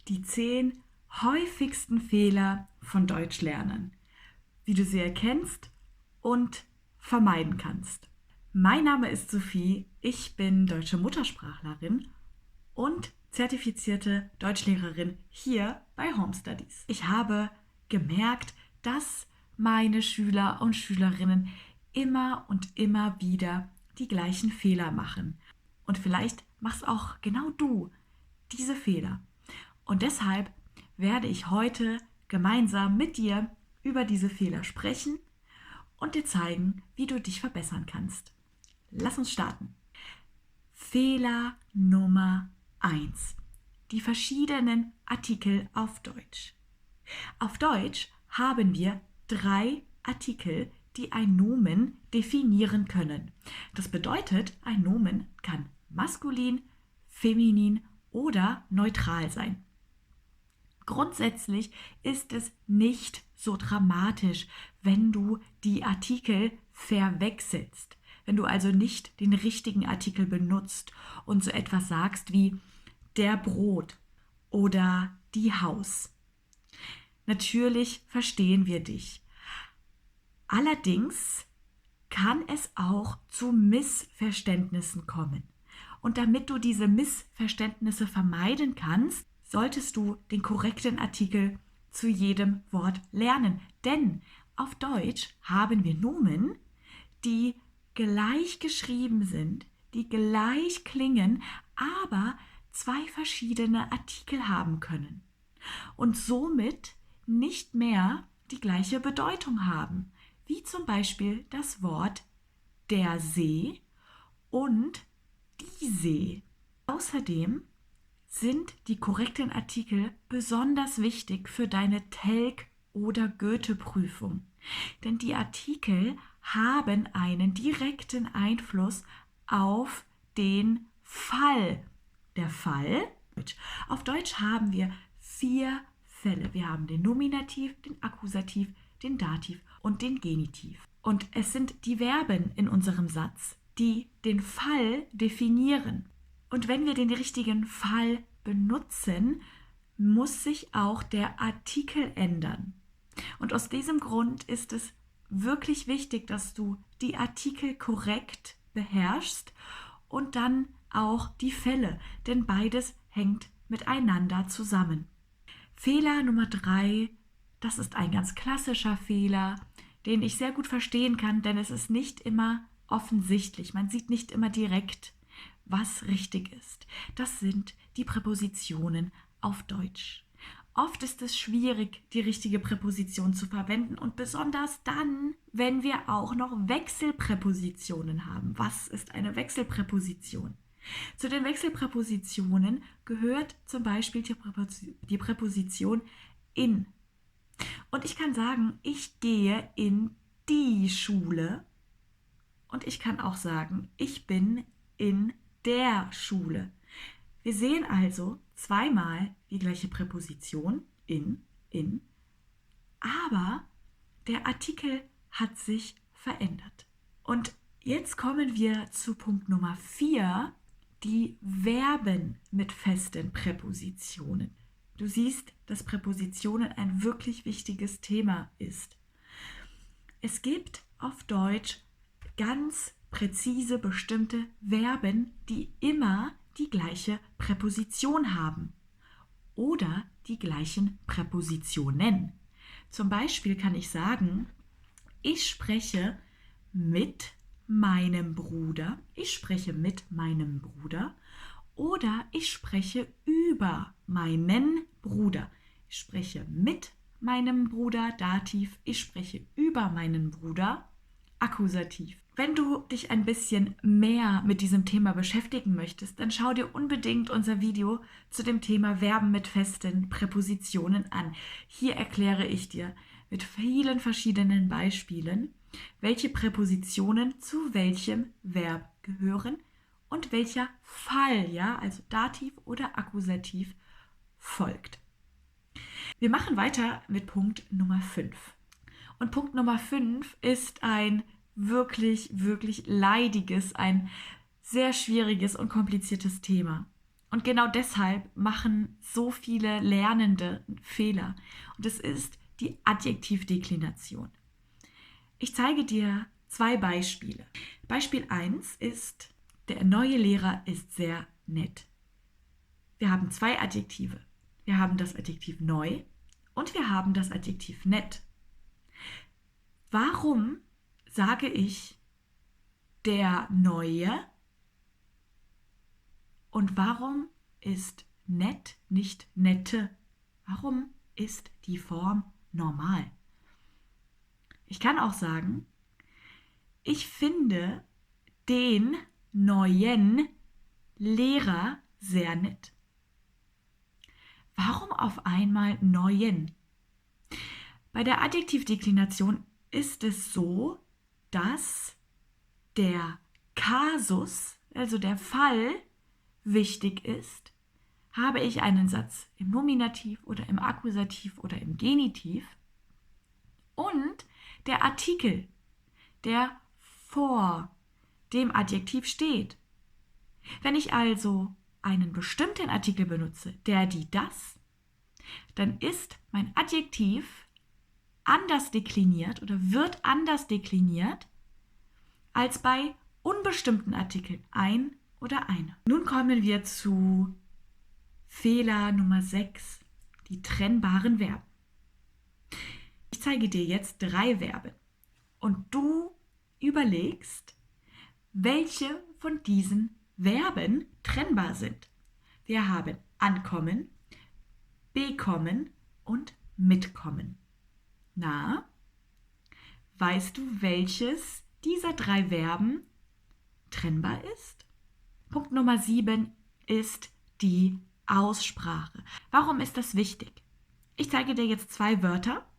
die 10 häufigsten Fehler von Deutschlernen, wie du sie erkennst und vermeiden kannst. Mein Name ist Sophie, ich bin deutsche Muttersprachlerin und zertifizierte Deutschlehrerin hier bei Home Studies. Ich habe gemerkt, dass meine Schüler und Schülerinnen immer und immer wieder die gleichen Fehler machen. Und vielleicht machst auch genau du diese Fehler. Und deshalb werde ich heute gemeinsam mit dir über diese Fehler sprechen und dir zeigen, wie du dich verbessern kannst. Lass uns starten. Fehler Nummer 1. Die verschiedenen Artikel auf Deutsch. Auf Deutsch haben wir 3 Artikel, die ein Nomen definieren können. Das bedeutet, ein Nomen kann maskulin, feminin oder neutral sein. Grundsätzlich ist es nicht so dramatisch, wenn du die Artikel verwechselst. Wenn du also nicht den richtigen Artikel benutzt und so etwas sagst wie der Brot oder die Haus. Natürlich verstehen wir dich. Allerdings kann es auch zu Missverständnissen kommen. Und damit du diese Missverständnisse vermeiden kannst, solltest du den korrekten Artikel zu jedem Wort lernen. Denn auf Deutsch haben wir Nomen, die gleich geschrieben sind, die gleich klingen, aber 2 verschiedene Artikel haben können und somit nicht mehr die gleiche Bedeutung haben, wie zum Beispiel das Wort der See und die See. Außerdem sind die korrekten Artikel besonders wichtig für deine Telg- oder Goethe-Prüfung, denn die Artikel haben einen direkten Einfluss auf den Fall. Der Fall? Auf Deutsch haben wir 4 Fälle. Wir haben den Nominativ, den Akkusativ, den Dativ und den Genitiv. Und es sind die Verben in unserem Satz, die den Fall definieren. Und wenn wir den richtigen Fall benutzen, muss sich auch der Artikel ändern. Und aus diesem Grund ist es wirklich wichtig, dass du die Artikel korrekt beherrschst und dann auch die Fälle, denn beides hängt miteinander zusammen. Fehler Nummer 3, das ist ein ganz klassischer Fehler, den ich sehr gut verstehen kann, denn es ist nicht immer offensichtlich. Man sieht nicht immer direkt, was richtig ist. Das sind die Präpositionen auf Deutsch. Oft ist es schwierig, die richtige Präposition zu verwenden und besonders dann, wenn wir auch noch Wechselpräpositionen haben. Was ist eine Wechselpräposition? Zu den Wechselpräpositionen gehört zum Beispiel die Präposition in. Und ich kann sagen, ich gehe in die Schule. Und ich kann auch sagen, ich bin in der Schule. Wir sehen also zweimal die gleiche Präposition, in, aber der Artikel hat sich verändert. Und jetzt kommen wir zu Punkt Nummer 4, die Verben mit festen Präpositionen. Du siehst, dass Präpositionen ein wirklich wichtiges Thema ist. Es gibt auf Deutsch ganz präzise bestimmte Verben, die immer die gleiche Präposition haben oder die gleichen Präpositionen. Zum Beispiel kann ich sagen, ich spreche mit meinem Bruder, ich spreche mit meinem Bruder oder ich spreche über meinen Bruder. Ich spreche mit meinem Bruder, Dativ, ich spreche über meinen Bruder, Akkusativ. Wenn du dich ein bisschen mehr mit diesem Thema beschäftigen möchtest, dann schau dir unbedingt unser Video zu dem Thema Verben mit festen Präpositionen an. Hier erkläre ich dir mit vielen verschiedenen Beispielen, welche Präpositionen zu welchem Verb gehören und welcher Fall, ja, also Dativ oder Akkusativ, folgt. Wir machen weiter mit Punkt Nummer 5. Und Punkt Nummer 5 ist ein wirklich leidiges, ein sehr schwieriges und kompliziertes Thema. Und genau deshalb machen so viele Lernende Fehler. Und es ist die Adjektivdeklination. Ich zeige dir 2 Beispiele. Beispiel 1 ist, der neue Lehrer ist sehr nett. Wir haben 2 Adjektive. Wir haben das Adjektiv neu und wir haben das Adjektiv nett. Warum sage ich der Neue und warum ist nett nicht nette? Warum ist die Form normal? Ich kann auch sagen, ich finde den neuen Lehrer sehr nett. Warum auf einmal neuen? Bei der Adjektivdeklination ist es so, dass der Kasus, also der Fall, wichtig ist. Habe ich einen Satz im Nominativ oder im Akkusativ oder im Genitiv und der Artikel, der vor dem Adjektiv steht. Wenn ich also einen bestimmten Artikel benutze, der, die, das, dann ist mein Adjektiv anders dekliniert oder wird anders dekliniert als bei unbestimmten Artikeln, ein oder eine. Nun kommen wir zu Fehler Nummer 6, die trennbaren Verben. Ich zeige dir jetzt 3 Verben und du überlegst, welche von diesen Verben trennbar sind. Wir haben ankommen, bekommen und mitkommen. Na, weißt du, welches dieser 3 Verben trennbar ist? Punkt Nummer 7 ist die Aussprache. Warum ist das wichtig? Ich zeige dir jetzt 2 Wörter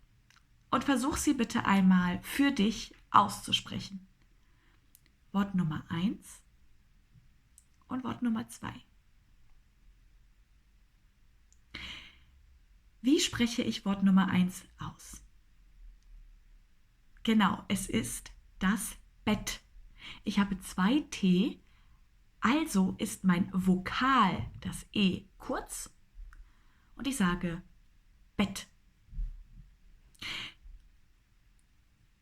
und versuch sie bitte einmal für dich auszusprechen. Wort Nummer 1 und Wort Nummer 2. Wie spreche ich Wort Nummer 1 aus? Genau, es ist das Bett. Ich habe 2 T, also ist mein Vokal, das E, kurz und ich sage Bett.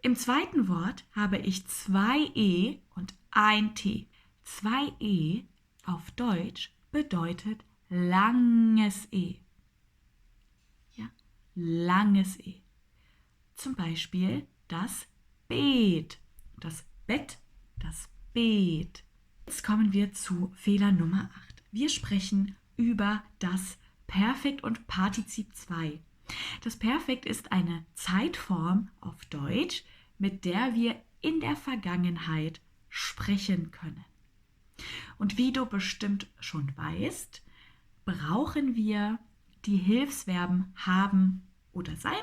Im zweiten Wort habe ich 2 E und 1 T. 2 E auf Deutsch bedeutet langes E. Ja, langes E. Zum Beispiel das Beet, das Bett, das Beet. Jetzt kommen wir zu Fehler Nummer 8. Wir sprechen über das Perfekt und Partizip 2. Das Perfekt ist eine Zeitform auf Deutsch, mit der wir in der Vergangenheit sprechen können. Und wie du bestimmt schon weißt, brauchen wir die Hilfsverben haben oder sein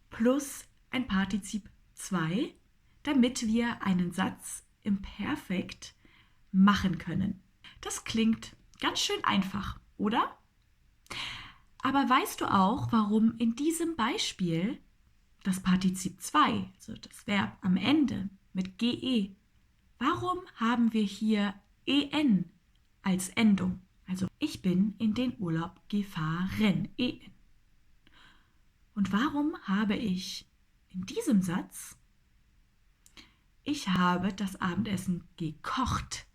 plus ein Partizip 2, damit wir einen Satz im Perfekt machen können. Das klingt ganz schön einfach, oder? Aber weißt du auch, warum in diesem Beispiel das Partizip 2, also das Verb am Ende mit GE, warum haben wir hier EN als Endung? Also ich bin in den Urlaub gefahren, EN. Und warum habe ich in diesem Satz, ich habe das Abendessen gekocht?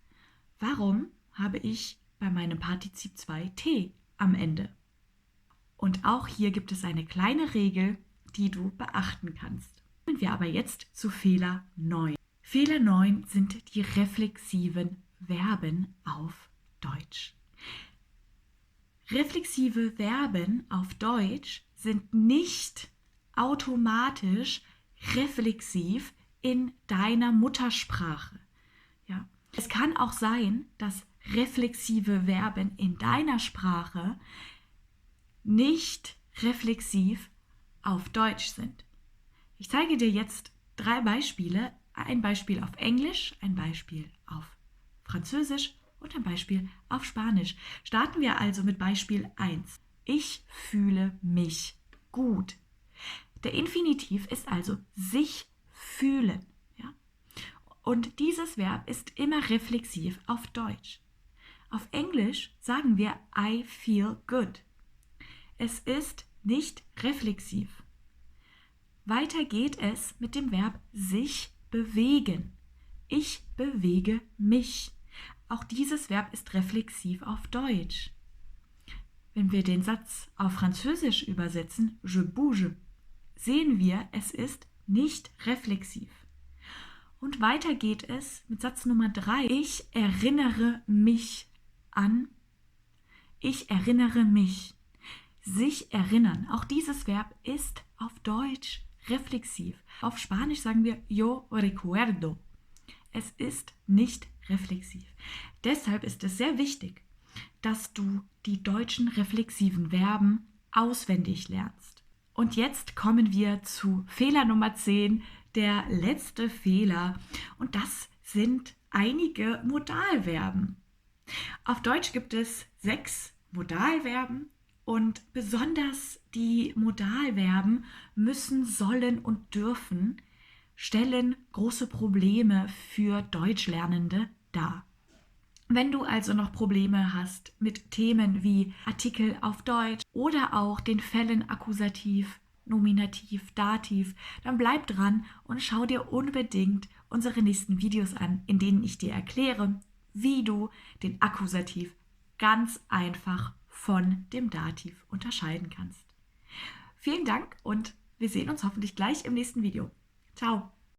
Warum habe ich bei meinem Partizip 2 T am Ende? Und auch hier gibt es eine kleine Regel, die du beachten kannst. Kommen wir aber jetzt zu Fehler 9. Fehler 9 sind die reflexiven Verben auf Deutsch. Reflexive Verben auf Deutsch sind nicht automatisch reflexiv in deiner Muttersprache. Ja. Es kann auch sein, dass reflexive Verben in deiner Sprache nicht reflexiv auf Deutsch sind. Ich zeige dir jetzt 3 Beispiele. Ein Beispiel auf Englisch, ein Beispiel auf Französisch und ein Beispiel auf Spanisch. Starten wir also mit Beispiel 1. Ich fühle mich gut. Der Infinitiv ist also sich fühlen. Ja? Und dieses Verb ist immer reflexiv auf Deutsch. Auf Englisch sagen wir I feel good. Es ist nicht reflexiv. Weiter geht es mit dem Verb sich bewegen. Ich bewege mich. Auch dieses Verb ist reflexiv auf Deutsch. Wenn wir den Satz auf Französisch übersetzen, je bouge, sehen wir, es ist nicht reflexiv. Und weiter geht es mit Satz Nummer 3. Ich erinnere mich an. Ich erinnere mich. Sich erinnern. Auch dieses Verb ist auf Deutsch reflexiv. Auf Spanisch sagen wir yo recuerdo. Es ist nicht reflexiv. Deshalb ist es sehr wichtig, dass du die deutschen reflexiven Verben auswendig lernst. Und jetzt kommen wir zu Fehler Nummer 10, der letzte Fehler. Und das sind einige Modalverben. Auf Deutsch gibt es 6 Modalverben und besonders die Modalverben müssen, sollen und dürfen stellen große Probleme für Deutschlernende dar. Wenn du also noch Probleme hast mit Themen wie Artikel auf Deutsch oder auch den Fällen Akkusativ, Nominativ, Dativ, dann bleib dran und schau dir unbedingt unsere nächsten Videos an, in denen ich dir erkläre, wie du den Akkusativ ganz einfach von dem Dativ unterscheiden kannst. Vielen Dank und wir sehen uns hoffentlich gleich im nächsten Video. Ciao!